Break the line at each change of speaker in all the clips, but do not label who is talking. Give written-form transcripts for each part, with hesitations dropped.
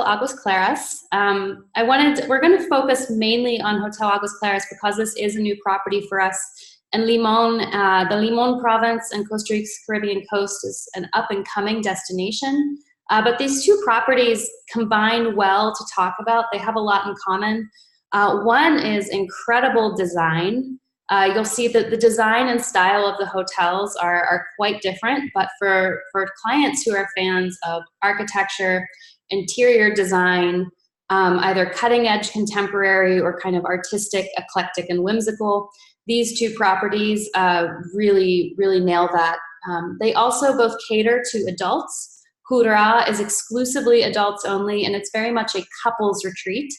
Aguas Claras. We're going to focus mainly on Hotel Aguas Claras because this is a new property for us. And Limon, the Limon province and Costa Rica's Caribbean coast is an up-and-coming destination. But these two properties combine well to talk about. They have a lot in common. One is incredible design. You'll see that the design and style of the hotels are quite different, but for clients who are fans of architecture, interior design, either cutting edge contemporary or kind of artistic, eclectic, and whimsical, these two properties really nail that. They also both cater to adults. Kura is exclusively adults only, and it's very much a couples retreat.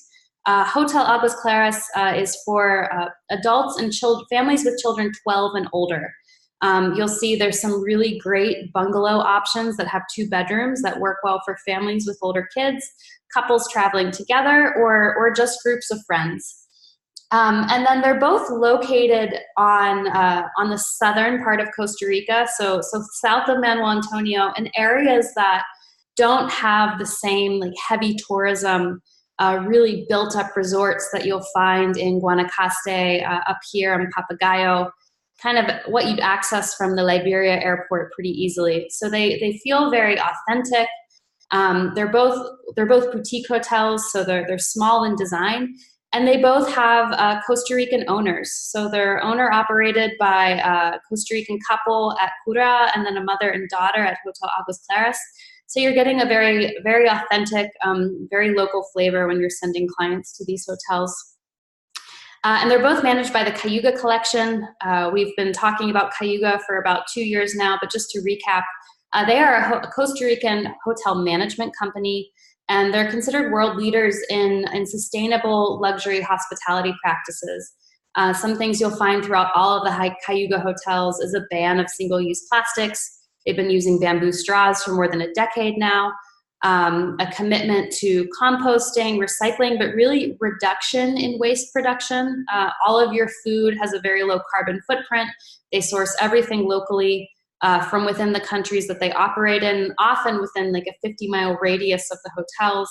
Hotel Aguas Claras is for adults and families with children 12 and older. You'll see there's some really great bungalow options that have 2 bedrooms that work well for families with older kids, couples traveling together, or just groups of friends. And then they're both located on the southern part of Costa Rica, so south of Manuel Antonio, in areas that don't have the same heavy tourism, really built up resorts that you'll find in Guanacaste, up here in Papagayo, kind of what you'd access from the Liberia airport pretty easily. So they feel very authentic. They're both boutique hotels, so they're small in design. And they both have Costa Rican owners. So they're owner operated by a Costa Rican couple at Kura, and then a mother and daughter at Hotel Aguas Claras. So you're getting a very authentic, very local flavor when you're sending clients to these hotels. And they're both managed by the Cayuga Collection. We've been talking about Cayuga for about 2 years now, but just to recap, they are a Costa Rican hotel management company, and they're considered world leaders in sustainable luxury hospitality practices. Some things you'll find throughout all of the Cayuga hotels is a ban of single-use plastics. They've been using bamboo straws for more than a decade now. A commitment to composting, recycling, but really reduction in waste production. All of your food has a very low carbon footprint. They source everything locally from within the countries that they operate in, often within a 50-mile radius of the hotels.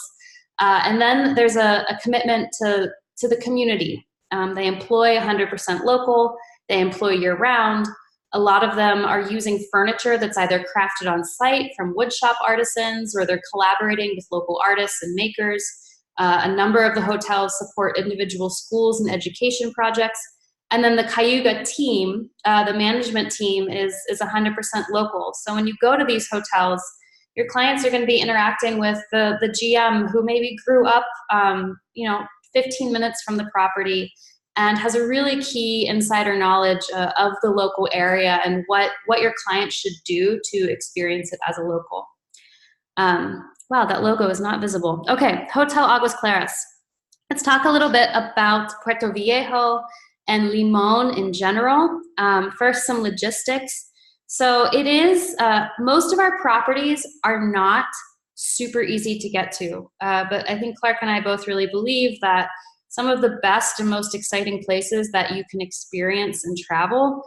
And then there's a commitment to the community. They employ 100% local. They employ year-round. A lot of them are using furniture that's either crafted on site from woodshop artisans, or they're collaborating with local artists and makers. A number of the hotels support individual schools and education projects. And then the Cayuga team, the management team, is 100% local. So when you go to these hotels, your clients are going to be interacting with the GM who maybe grew up 15 minutes from the property, and has a really key insider knowledge of the local area and what your client should do to experience it as a local. Wow, that logo is not visible. Okay, Hotel Aguas Claras. Let's talk a little bit about Puerto Viejo and Limon in general. First, some logistics. So it is, most of our properties are not super easy to get to, but I think Clark and I both really believe that some of the best and most exciting places that you can experience and travel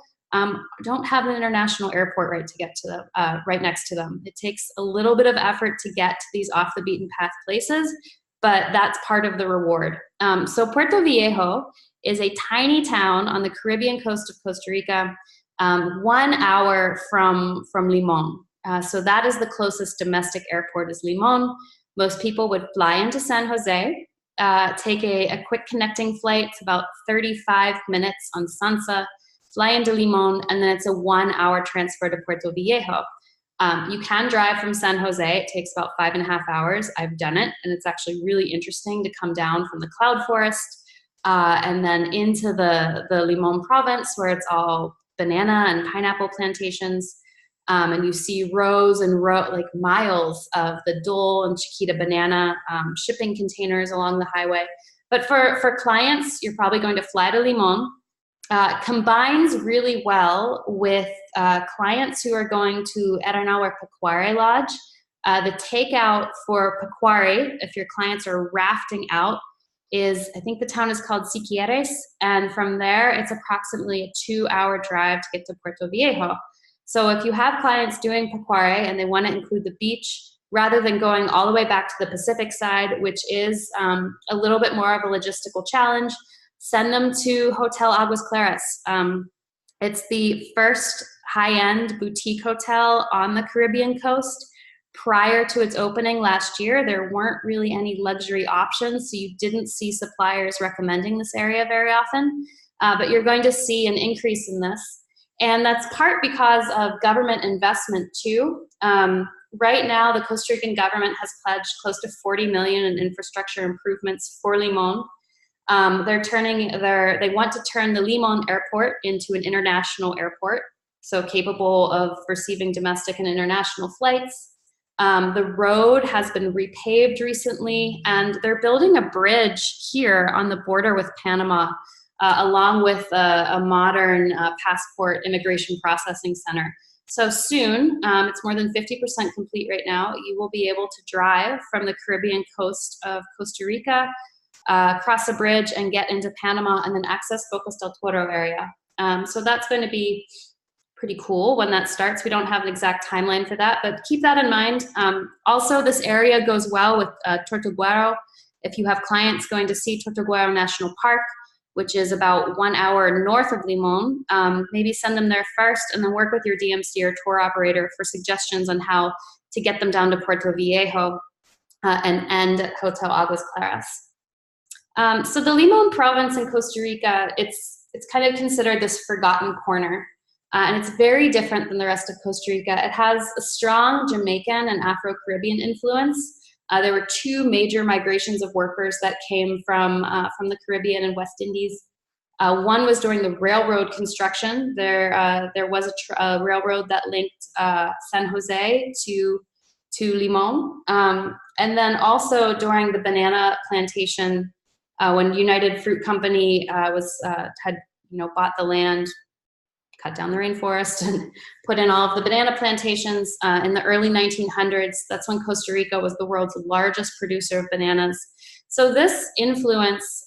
don't have an international airport right next to them. It takes a little bit of effort to get to these off the beaten path places, but that's part of the reward. So Puerto Viejo is a tiny town on the Caribbean coast of Costa Rica, 1 hour from Limon. So that is the closest domestic airport is Limon. Most people would fly into San Jose, take a quick connecting flight. It's about 35 minutes on Sansa, fly into Limon, and then it's a 1 hour transfer to Puerto Viejo. You can drive from San Jose. It takes about 5.5 hours. I've done it, and it's actually really interesting to come down from the cloud forest and then into the Limon province, where it's all banana and pineapple plantations. And you see rows and miles of the Dole and Chiquita banana shipping containers along the highway. But for clients, you're probably going to fly to Limon. Combines really well with clients who are going to Arenal or Pecuare Lodge. The takeout for Pecuare, if your clients are rafting out, I think the town is called Siquieres, and from there it's approximately a 2-hour drive to get to Puerto Viejo. So if you have clients doing Pecuare and they want to include the beach, rather than going all the way back to the Pacific side, which is a little bit more of a logistical challenge. Send them to Hotel Aguas Claras. It's the first high-end boutique hotel on the Caribbean coast. Prior to its opening last year, there weren't really any luxury options, so you didn't see suppliers recommending this area very often, but you're going to see an increase in this. And that's part because of government investment too. Right now, the Costa Rican government has pledged close to 40 million in infrastructure improvements for Limon. They want to turn the Limon airport into an international airport, so capable of receiving domestic and international flights. The road has been repaved recently, and they're building a bridge here on the border with Panama, along with a modern passport immigration processing center. So soon, it's more than 50% complete right now, you will be able to drive from the Caribbean coast of Costa Rica, cross a bridge and get into Panama, and then access Bocas del Toro area. So that's going to be pretty cool when that starts. We don't have an exact timeline for that, but keep that in mind. Also, this area goes well with Tortuguero. If you have clients going to see Tortuguero National Park, which is about 1 hour north of Limon, maybe send them there first and then work with your DMC or tour operator for suggestions on how to get them down to Puerto Viejo and end at Hotel Aguas Claras. So the Limon province in Costa Rica, it's kind of considered this forgotten corner. And it's very different than the rest of Costa Rica. It has a strong Jamaican and Afro-Caribbean influence. There were two major migrations of workers that came from the Caribbean and West Indies. One was during the railroad construction. There was a railroad that linked San Jose to Limon. And then also during the banana plantation, when United Fruit Company had bought the land, cut down the rainforest, and put in all of the banana plantations in the early 1900s. That's when Costa Rica was the world's largest producer of bananas. So this influence,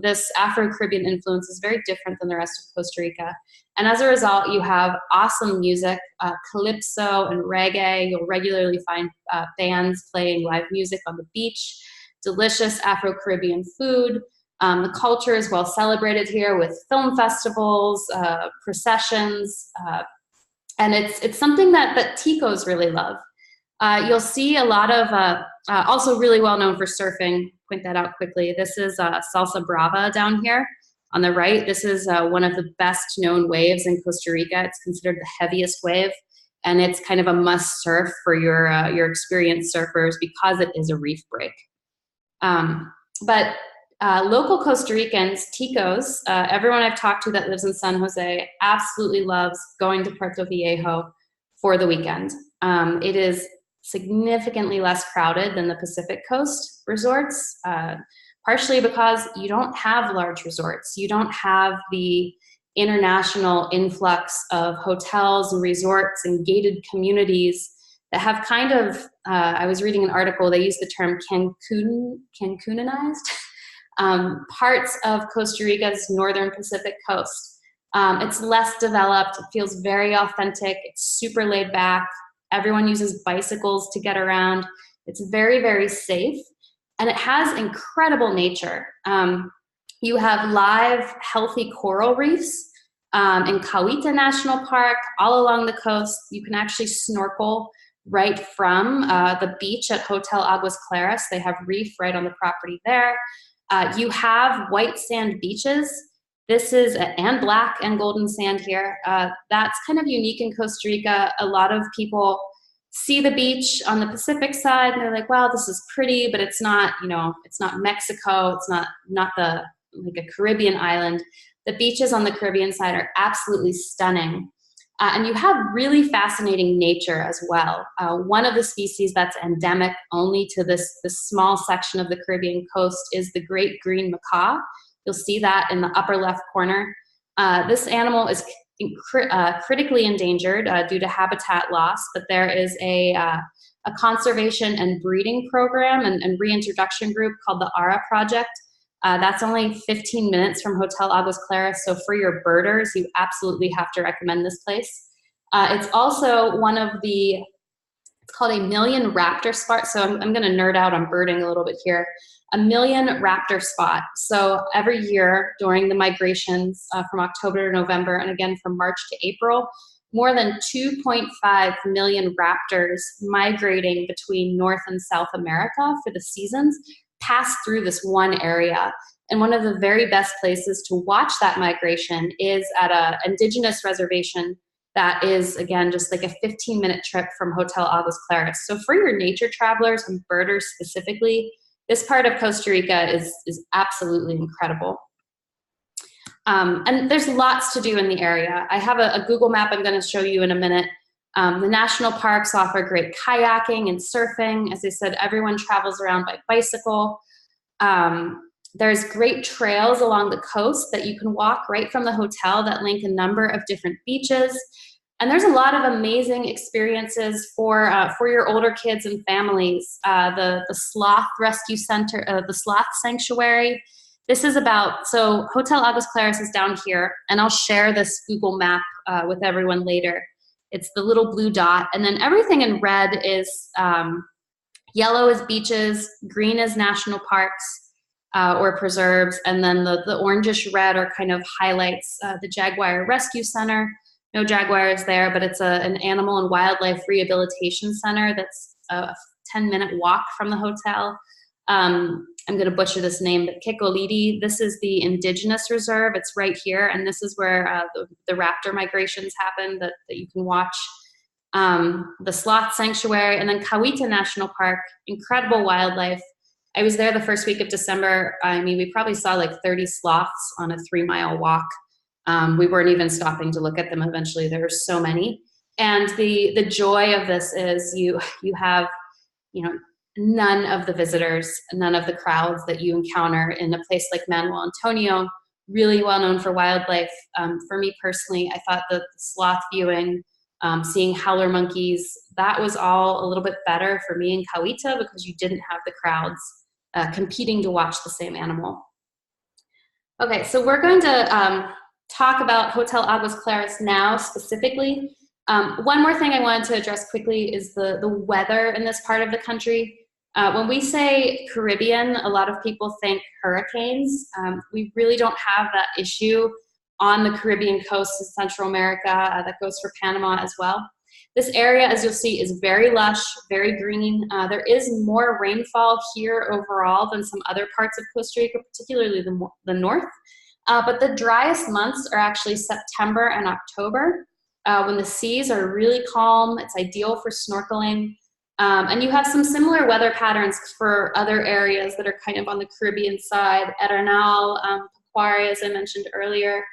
this Afro-Caribbean influence, is very different than the rest of Costa Rica. And as a result, you have awesome music, calypso and reggae. You'll regularly find bands playing live music on the beach, delicious Afro-Caribbean food. The culture is well celebrated here with film festivals, processions, and it's something that Ticos really love. You'll see a lot of, also really well known for surfing, point that out quickly. This is Salsa Brava down here on the right. This is one of the best known waves in Costa Rica. It's considered the heaviest wave, and it's kind of a must surf for your experienced surfers because it is a reef break. But local Costa Ricans, Ticos, everyone I've talked to that lives in San Jose absolutely loves going to Puerto Viejo for the weekend. It is significantly less crowded than the Pacific Coast resorts, partially because you don't have large resorts. You don't have the international influx of hotels and resorts and gated communities that have kind of, I was reading an article, they use the term Cancunized, parts of Costa Rica's northern Pacific coast. It's less developed, it feels very authentic, it's super laid back, everyone uses bicycles to get around, it's very, very safe, and it has incredible nature. You have live, healthy coral reefs in Cahuita National Park, all along the coast. You can actually snorkel right from the beach at Hotel Aguas Claras. They have reef right on the property there. You have white sand beaches. This is, and black and golden sand here. That's kind of unique in Costa Rica. A lot of people see the beach on the Pacific side and they're like, wow, this is pretty, but it's not, it's not Mexico. It's not like a Caribbean island. The beaches on the Caribbean side are absolutely stunning. And you have really fascinating nature as well. One of the species that's endemic only to this small section of the Caribbean coast is the great green macaw. You'll see that in the upper left corner. This animal is critically endangered due to habitat loss, but there is a conservation and breeding program and reintroduction group called the ARA Project. That's only 15 minutes from Hotel Aguas Claras, so for your birders, you absolutely have to recommend this place. It's also one of the It's called a million raptor spot. So I'm going to nerd out on birding a little bit here. A million raptor spot. So every year during the migrations from October to November, and again from March to April, more than 2.5 million raptors migrating between North and South America for the seasons pass through this one area. And one of the very best places to watch that migration is at an indigenous reservation that is, again, just like a 15-minute trip from Hotel Aguas Claras. So for your nature travelers and birders specifically, this part of Costa Rica is absolutely incredible. And there's lots to do in the area. I have a Google map I'm going to show you in a minute. The national parks offer great kayaking and surfing. As I said, everyone travels around by bicycle. There's great trails along the coast that you can walk right from the hotel that link a number of different beaches. And there's a lot of amazing experiences for your older kids and families. The Sloth Rescue Center, the Sloth Sanctuary. This is about, so Hotel Aguas Claras is down here, and I'll share this Google map with everyone later. It's the little blue dot, and then everything in red is, yellow is beaches, green is national parks or preserves, and then the orangish red are kind of highlights the Jaguar Rescue Center. No jaguars there, but it's an animal and wildlife rehabilitation center that's a 10-minute walk from the hotel. I'm going to butcher this name, but Kekolidi, this is the indigenous reserve. It's right here, and this is where the raptor migrations happen that you can watch. The Sloth Sanctuary, and then Cahuita National Park, incredible wildlife. I was there the first week of December. I mean, we probably saw like 30 sloths on a 3-mile walk. We weren't even stopping to look at them eventually. There were so many. And the joy of this is you have, none of the visitors, none of the crowds that you encounter in a place like Manuel Antonio, really well known for wildlife. For me personally, I thought the sloth viewing, seeing howler monkeys, that was all a little bit better for me in Cahuita because you didn't have the crowds competing to watch the same animal. Okay, so we're going to talk about Hotel Aguas Claras now specifically. One more thing I wanted to address quickly is the weather in this part of the country. When we say Caribbean, a lot of people think hurricanes. We really don't have that issue on the Caribbean coast of Central America. That goes for Panama as well. This area, as you'll see, is very lush, very green. There is more rainfall here overall than some other parts of Costa Rica, particularly the north. But the driest months are actually September and October, when the seas are really calm. It's ideal for snorkeling. And you have some similar weather patterns for other areas that are kind of on the Caribbean side, Arenal, Pequari, as I mentioned earlier.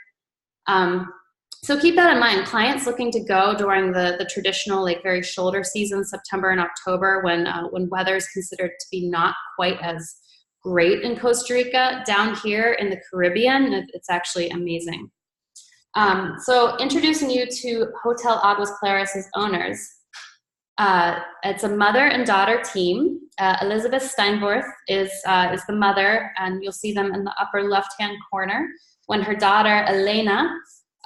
So keep that in mind. Clients looking to go during the traditional, like very shoulder season, September and October, when weather is considered to be not quite as great in Costa Rica. Down here in the Caribbean, it's actually amazing. So introducing you to Hotel Aguas Claras' owners. It's a mother and daughter team. Elizabeth Steinborth is the mother, and you'll see them in the upper left-hand corner. When her daughter Elena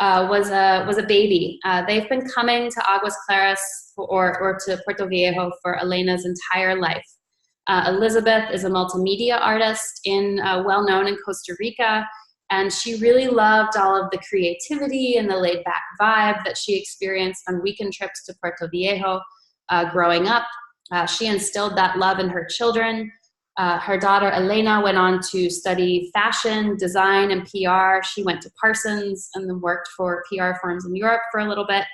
was a baby, they've been coming to Aguas Claras or to Puerto Viejo for Elena's entire life. Elizabeth is a multimedia artist well known in Costa Rica, and she really loved all of the creativity and the laid-back vibe that she experienced on weekend trips to Puerto Viejo. Growing up, she instilled that love in her children. Her daughter Elena went on to study fashion, design, and PR. She went to Parsons and then worked for PR firms in Europe for a little bit.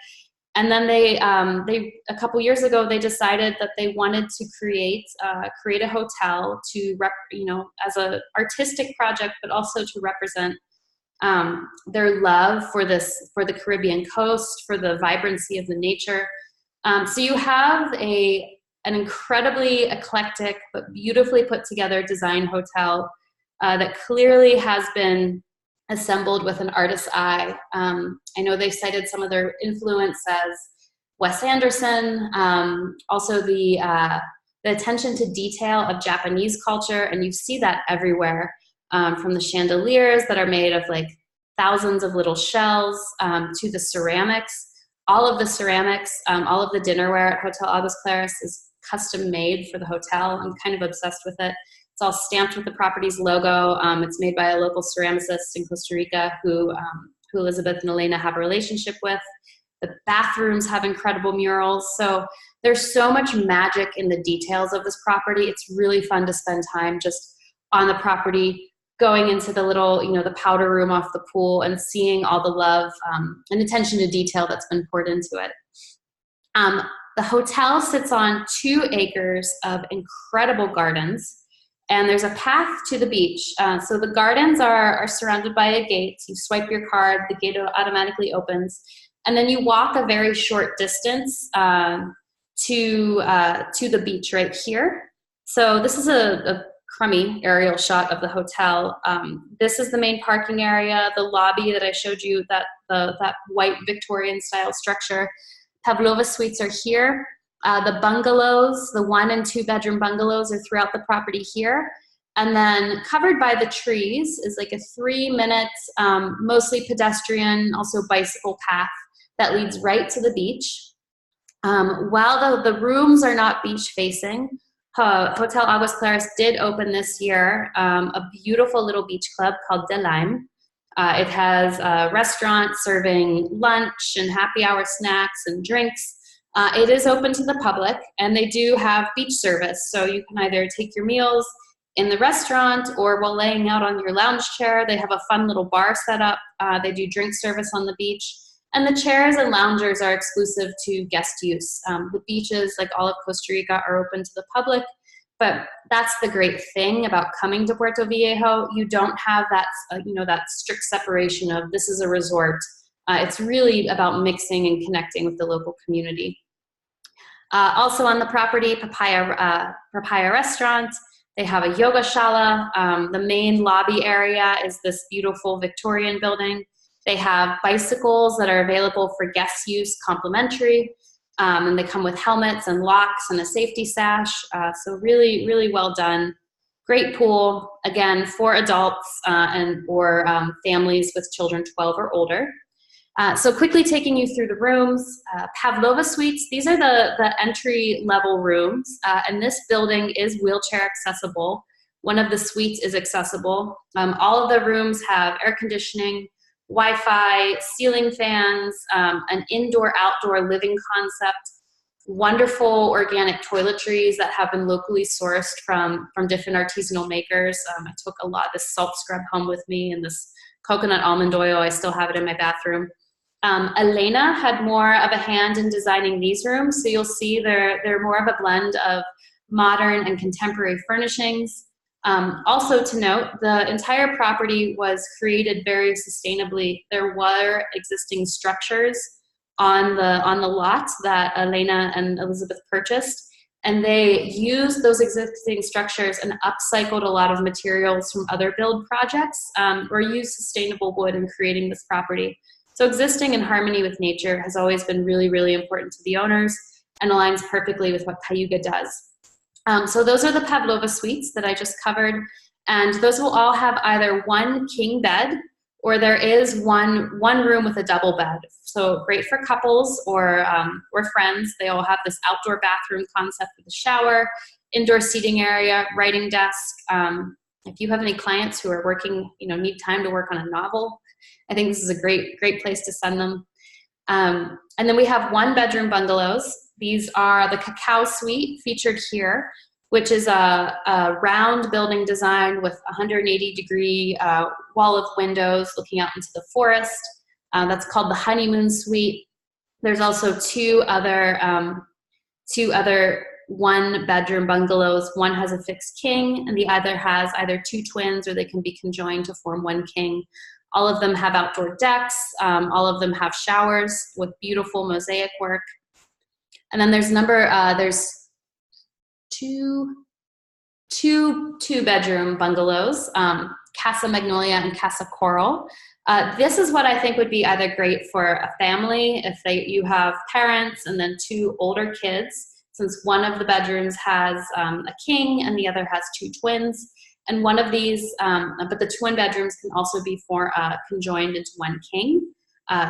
And then they a couple years ago, they decided that they wanted to create a hotel to as an artistic project, but also to represent their love for the Caribbean coast, for the vibrancy of the nature. So you have an incredibly eclectic but beautifully put together design hotel that clearly has been assembled with an artist's eye. I know they cited some of their influence as Wes Anderson, also the attention to detail of Japanese culture, and you see that everywhere, from the chandeliers that are made of like thousands of little shells to the ceramics. All of the ceramics, all of the dinnerware at Hotel Aguas Claras is custom made for the hotel. I'm kind of obsessed with it. It's all stamped with the property's logo. It's made by a local ceramicist in Costa Rica who Elizabeth and Elena have a relationship with. The bathrooms have incredible murals. So there's so much magic in the details of this property. It's really fun to spend time just on the property, going into the little, the powder room off the pool and seeing all the love and attention to detail that's been poured into it. The hotel sits on 2 acres of incredible gardens, and there's a path to the beach. So the gardens are surrounded by a gate. You swipe your card, the gate automatically opens, and then you walk a very short distance to the beach right here. So this is a crummy aerial shot of the hotel. This is the main parking area, the lobby that I showed you, that white Victorian style structure. Pavlova suites are here. The bungalows, the 1 and 2 bedroom bungalows are throughout the property here. And then covered by the trees is like a 3-minute, mostly pedestrian, also bicycle path that leads right to the beach. While the rooms are not beach facing, Hotel Aguas Claras did open this year a beautiful little beach club called De Lime. It has a restaurant serving lunch and happy hour snacks and drinks. It is open to the public, and they do have beach service. So you can either take your meals in the restaurant or while laying out on your lounge chair. They have a fun little bar set up. They do drink service on the beach. And the chairs and loungers are exclusive to guest use. The beaches, like all of Costa Rica, are open to the public. But that's the great thing about coming to Puerto Viejo. You don't have that, that strict separation of this is a resort. It's really about mixing and connecting with the local community. Also on the property, Papaya Restaurant. They have a yoga shala. The main lobby area is this beautiful Victorian building. They have bicycles that are available for guest use, complimentary. And they come with helmets and locks and a safety sash. So really, really well done. Great pool, again, for adults or families with children 12 or older. So quickly taking you through the rooms, Pavlova suites, these are the entry level rooms, and this building is wheelchair accessible. One of the suites is accessible. All of the rooms have air conditioning, Wi-Fi, ceiling fans, an indoor-outdoor living concept, wonderful organic toiletries that have been locally sourced from different artisanal makers. I took a lot of this salt scrub home with me and this coconut almond oil. I still have it in my bathroom. Elena had more of a hand in designing these rooms, so you'll see they're more of a blend of modern and contemporary furnishings. Also to note, the entire property was created very sustainably. There were existing structures on the lot that Elena and Elizabeth purchased, and they used those existing structures and upcycled a lot of materials from other build projects, or used sustainable wood in creating this property. So existing in harmony with nature has always been really, really important to the owners and aligns perfectly with what Cayuga does. So those are the Pavlova suites that I just covered, and those will all have either one king bed or there is one room with a double bed. So great for couples or friends. They all have this outdoor bathroom concept with a shower, indoor seating area, writing desk. If you have any clients who are working, need time to work on a novel, I think this is a great place to send them. And then we have 1-bedroom bungalows. These are the Cacao Suite featured here, which is a round building design with 180-degree wall of windows looking out into the forest. That's called the Honeymoon Suite. There's also two other 1-bedroom bungalows. One has a fixed king, and the other has either 2 twins, or they can be conjoined to form 1 king. All of them have outdoor decks. All of them have showers with beautiful mosaic work. And then there's two 2-bedroom bungalows, Casa Magnolia and Casa Coral. This is what I think would be either great for a family if you have parents and then 2 older kids, since one of the bedrooms has a king and the other has 2 twins. And one of these, but the twin bedrooms can also be conjoined into 1 king.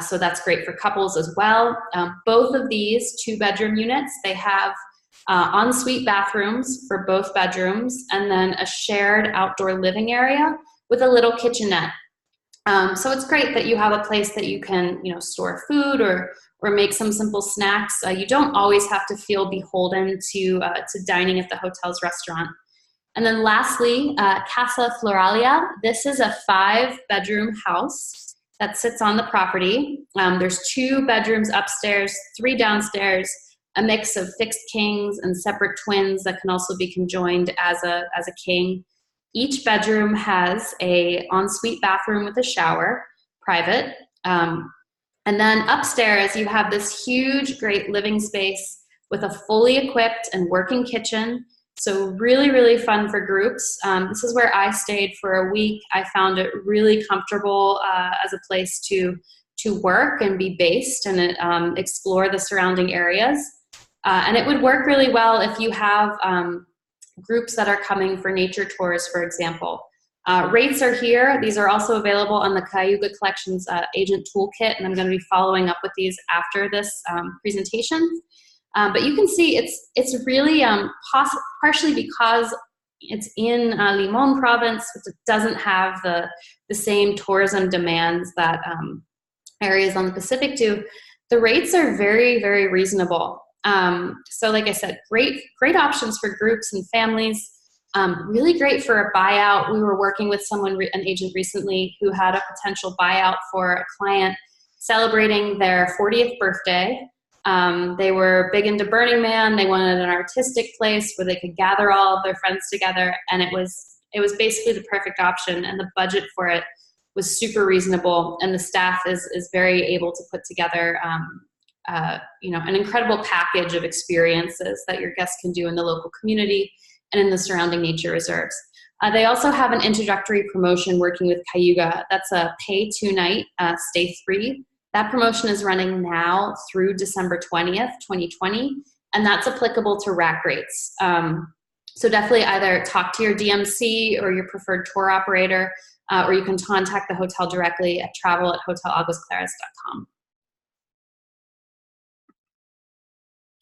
So that's great for couples as well. Both of these 2-bedroom units, they have ensuite bathrooms for both bedrooms, and then a shared outdoor living area with a little kitchenette. So it's great that you have a place that you can, store food or make some simple snacks. You don't always have to feel beholden to dining at the hotel's restaurant. And then lastly, Casa Floralia. This is a 5-bedroom house that sits on the property. There's 2 bedrooms upstairs, 3 downstairs, a mix of fixed kings and separate twins that can also be conjoined as a king. Each bedroom has a ensuite bathroom with a shower, private. And then upstairs, you have this huge, great living space with a fully equipped and working kitchen. So really, really fun for groups. This is where I stayed for a week. I found it really comfortable as a place to work and be based and explore the surrounding areas. And it would work really well if you have groups that are coming for nature tours, for example. Rates are here. These are also available on the Cayuga Collections agent toolkit, and I'm going to be following up with these after this presentation. But you can see it's really partially because it's in Limon province, which doesn't have the same tourism demands that areas on the Pacific do. The rates are very, very reasonable. So like I said, great options for groups and families. Really great for a buyout. We were working with an agent recently who had a potential buyout for a client celebrating their 40th birthday. They were big into Burning Man. They wanted an artistic place where they could gather all of their friends together, and it was basically the perfect option, and the budget for it was super reasonable, and the staff is very able to put together an incredible package of experiences that your guests can do in the local community and in the surrounding nature reserves. They also have an introductory promotion working with Cayuga. That's a pay 2-night, stay 3. That promotion is running now through December 20th, 2020, and that's applicable to rack rates. So definitely either talk to your DMC or your preferred tour operator, or you can contact the hotel directly at travel@hotelaguasclaras.com.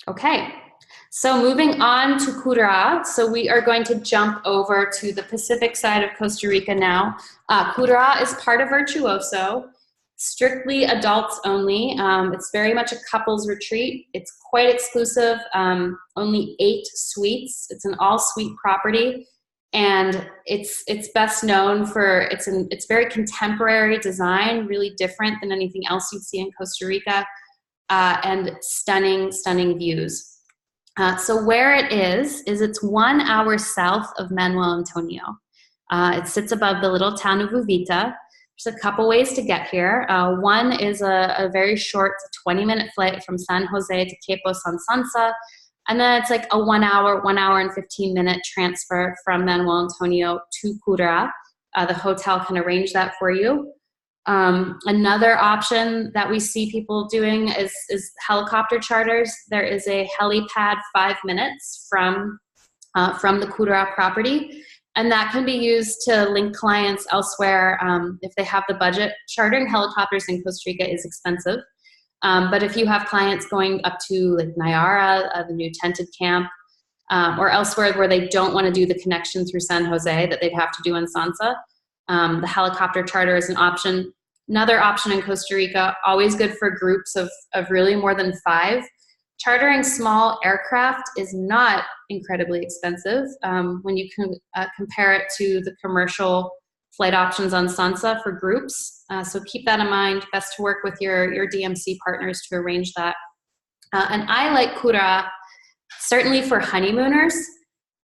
Okay, so moving on to Kura. So we are going to jump over to the Pacific side of Costa Rica now. Kura is part of Virtuoso, strictly adults only. It's very much a couples retreat. It's quite exclusive, only 8 suites. It's an all-suite property, and it's best known for it's very contemporary design, really different than anything else you'd see in Costa Rica. And stunning views. So where it is it's 1 hour south of Manuel Antonio. It sits above the little town of Uvita. There's a couple ways to get here. One is a very short 20-minute flight from San Jose to Capo San Sansa, and then it's like a 1 hour and 15-minute transfer from Manuel Antonio to Kura. The hotel can arrange that for you. Another option that we see people doing is helicopter charters. There is a helipad 5 minutes from the Kura property, and that can be used to link clients elsewhere if they have the budget. Chartering helicopters in Costa Rica is expensive, but if you have clients going up to like Nayara, the new tented camp, or elsewhere where they don't want to do the connection through San Jose that they'd have to do in Sansa, the helicopter charter is an option. Another option in Costa Rica, always good for groups of really more than 5. Chartering small aircraft is not incredibly expensive when you can compare it to the commercial flight options on Sansa for groups. So keep that in mind. Best to work with your DMC partners to arrange that. And I like Kura certainly for honeymooners.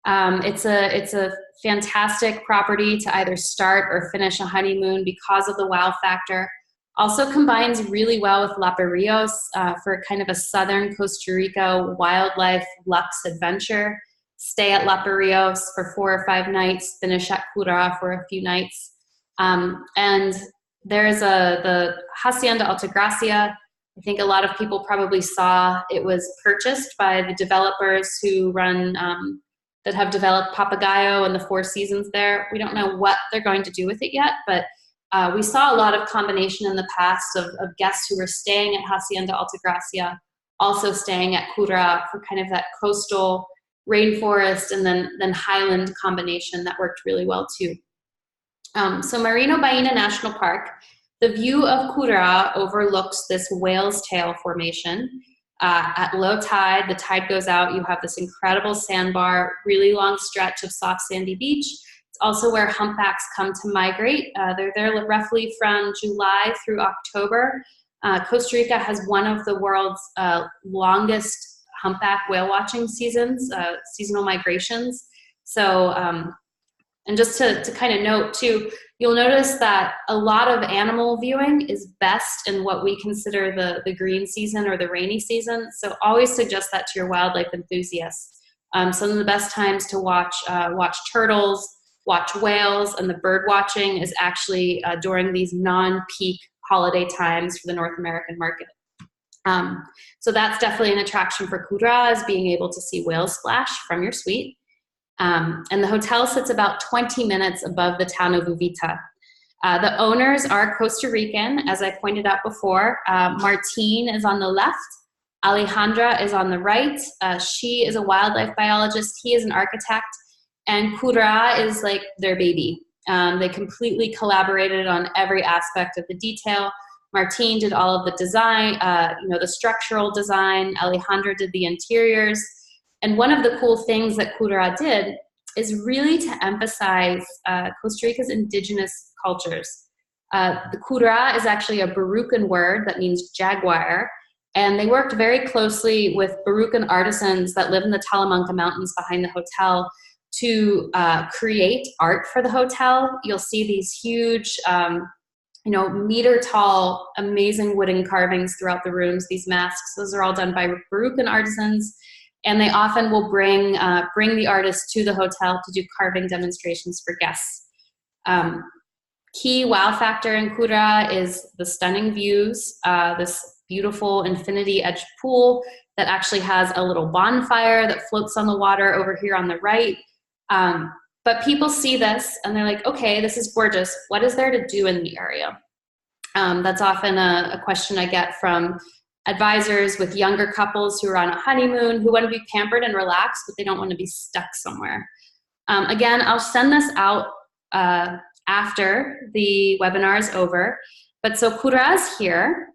It's a fantastic property to either start or finish a honeymoon because of the wow factor. Also combines really well with La Barrios for kind of a southern Costa Rica wildlife luxe adventure. Stay at La Barrios for 4 or 5 nights, finish at Kura for a few nights. And there's the Hacienda Altagracia. I think a lot of people probably saw it was purchased by the developers who run that have developed Papagayo and the 4 Seasons there. We don't know what they're going to do with it yet, but We saw a lot of combination in the past of guests who were staying at Hacienda Altagracia, also staying at Kura for kind of that coastal rainforest and then highland combination that worked really well too. So Marino Baina National Park, the view of Kura overlooks this whale's tail formation. At low tide, the tide goes out, you have this incredible sandbar, really long stretch of soft sandy beach. It's also where humpbacks come to migrate. They're there roughly from July through October. Costa Rica has one of the world's longest humpback whale watching seasons, seasonal migrations. So, and just to kind of note too, you'll notice that a lot of animal viewing is best in what we consider the green season or the rainy season. So always suggest that to your wildlife enthusiasts. Some of the best times to watch turtles, watch whales, and the bird watching is actually during these non-peak holiday times for the North American market. So that's definitely an attraction for Kura, is being able to see whale splash from your suite. And the hotel sits about 20 minutes above the town of Uvita. The owners are Costa Rican, as I pointed out before. Martine is on the left. Alejandra is on the right. She is a wildlife biologist. He is an architect. And Kura is like their baby. They completely collaborated on every aspect of the detail. Martine did all of the design, the structural design. Alejandra did the interiors. And one of the cool things that Kura did is really to emphasize Costa Rica's indigenous cultures. The Kura is actually a Barucan word that means jaguar, and they worked very closely with Barucan artisans that live in the Talamanca Mountains behind the hotel to create art for the hotel. You'll see these huge, meter-tall, amazing wooden carvings throughout the rooms, these masks. Those are all done by Barucan artisans. And they often will bring the artists to the hotel to do carving demonstrations for guests. Key wow factor in Kura is the stunning views, this beautiful infinity-edged pool that actually has a little bonfire that floats on the water over here on the right. But people see this and they're like, okay, this is gorgeous. What is there to do in the area? That's often a question I get from advisors with younger couples who are on a honeymoon, who want to be pampered and relaxed, but they don't want to be stuck somewhere. Again, I'll send this out after the webinar is over. But so Kura is here.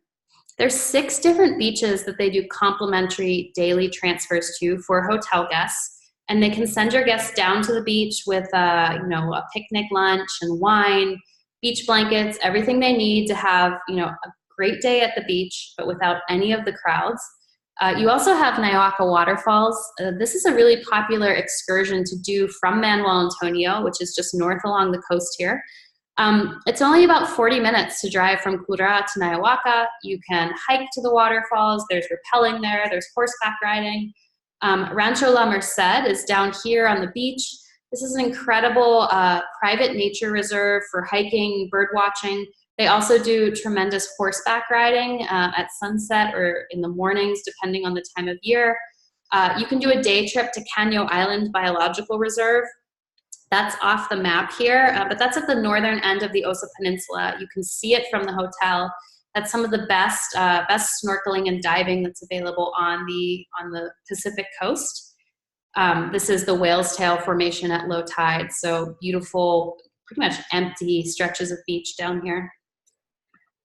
There's 6 different beaches that they do complimentary daily transfers to for hotel guests. And they can send your guests down to the beach with a picnic lunch and wine, beach blankets, everything they need to have a great day at the beach, but without any of the crowds. You also have Nayaca Waterfalls. This is a really popular excursion to do from Manuel Antonio, which is just north along the coast here. It's only about 40 minutes to drive from Kura to Nayaca. You can hike to the waterfalls. There's rappelling there. There's horseback riding. Rancho La Merced is down here on the beach. This is an incredible private nature reserve for hiking, bird watching. They also do tremendous horseback riding at sunset or in the mornings, depending on the time of year. You can do a day trip to Caño Island Biological Reserve. That's off the map here, but that's at the northern end of the Osa Peninsula. You can see it from the hotel. That's some of the best snorkeling and diving that's available on the Pacific coast. This is the Whale's Tail Formation at low tide, so beautiful, pretty much empty stretches of beach down here.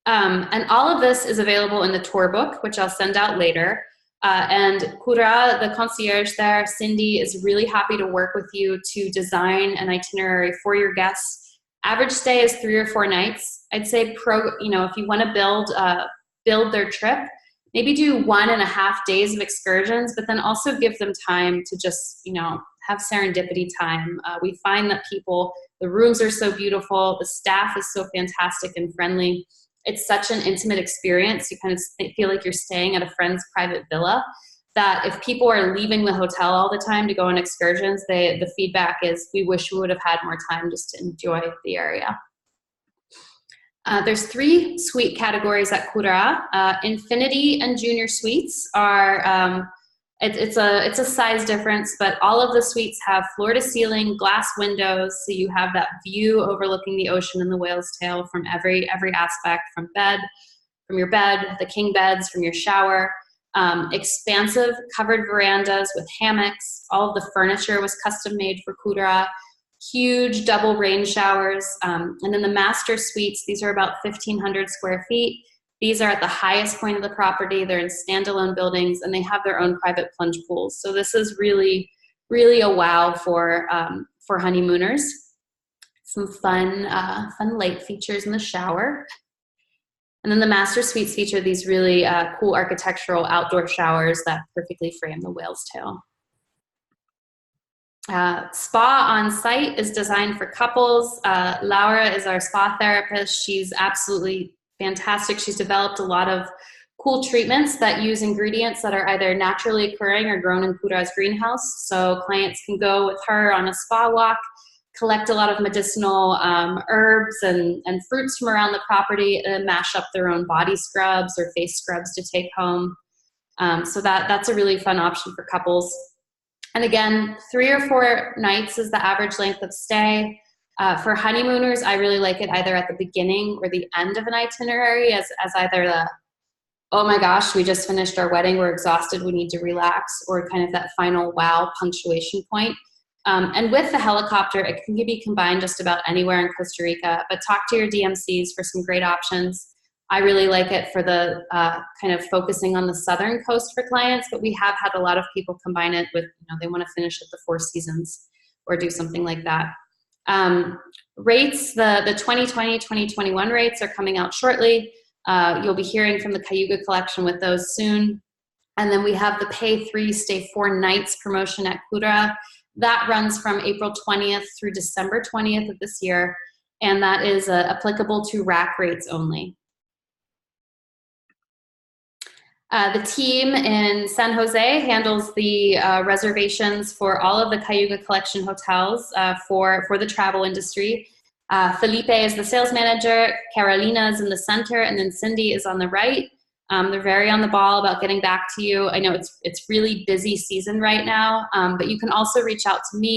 And all of this is available in the tour book, which I'll send out later. And Kura, the concierge there, Cindy, is really happy to work with you to design an itinerary for your guests. Average stay is 3 or 4 nights. I'd say, if you want to build their trip, maybe do 1.5 days of excursions, but then also give them time to just, have serendipity time. We find that the rooms are so beautiful, the staff is so fantastic and friendly. It's such an intimate experience. You kind of feel like you're staying at a friend's private villa, that if people are leaving the hotel all the time to go on excursions, the feedback is, we wish we would have had more time just to enjoy the area. There's 3 suite categories at Kura. Infinity and Junior Suites are It's a size difference, but all of the suites have floor-to-ceiling glass windows, so you have that view overlooking the ocean and the whale's tail from every aspect, from your bed, the king beds, from your shower. Expansive covered verandas with hammocks. All of the furniture was custom made for Kura. Huge double rain showers. And then the master suites, these are about 1,500 square feet. These are at the highest point of the property. They're in standalone buildings, and they have their own private plunge pools. So this is really, really a wow for honeymooners. Some fun lake features in the shower. And then the master suites feature these really cool architectural outdoor showers that perfectly frame the whale's tail. Spa on site is designed for couples. Laura is our spa therapist. She's absolutely fantastic. She's developed a lot of cool treatments that use ingredients that are either naturally occurring or grown in Kura's greenhouse. So clients can go with her on a spa walk, collect a lot of medicinal herbs and fruits from around the property, and mash up their own body scrubs or face scrubs to take home. So that's a really fun option for couples. And again, 3 or 4 nights is the average length of stay. For honeymooners, I really like it either at the beginning or the end of an itinerary as either the, oh my gosh, we just finished our wedding, we're exhausted, we need to relax, or kind of that final wow punctuation point. And with the helicopter, it can be combined just about anywhere in Costa Rica, but talk to your DMCs for some great options. I really like it for the kind of focusing on the southern coast for clients, but we have had a lot of people combine it with, they want to finish at the Four Seasons or do something like that. Rates, the 2020-2021 rates are coming out shortly. You'll be hearing from the Cayuga collection with those soon. And then we have the Pay 3, Stay 4 nights promotion at Kura. That runs from April 20th through December 20th of this year, and that is applicable to rack rates only. The team in San Jose handles the reservations for all of the Cayuga Collection hotels for the travel industry. Felipe is the sales manager, Carolina is in the center, and then Cindy is on the right. They're very on the ball about getting back to you. I know it's really busy season right now, but you can also reach out to me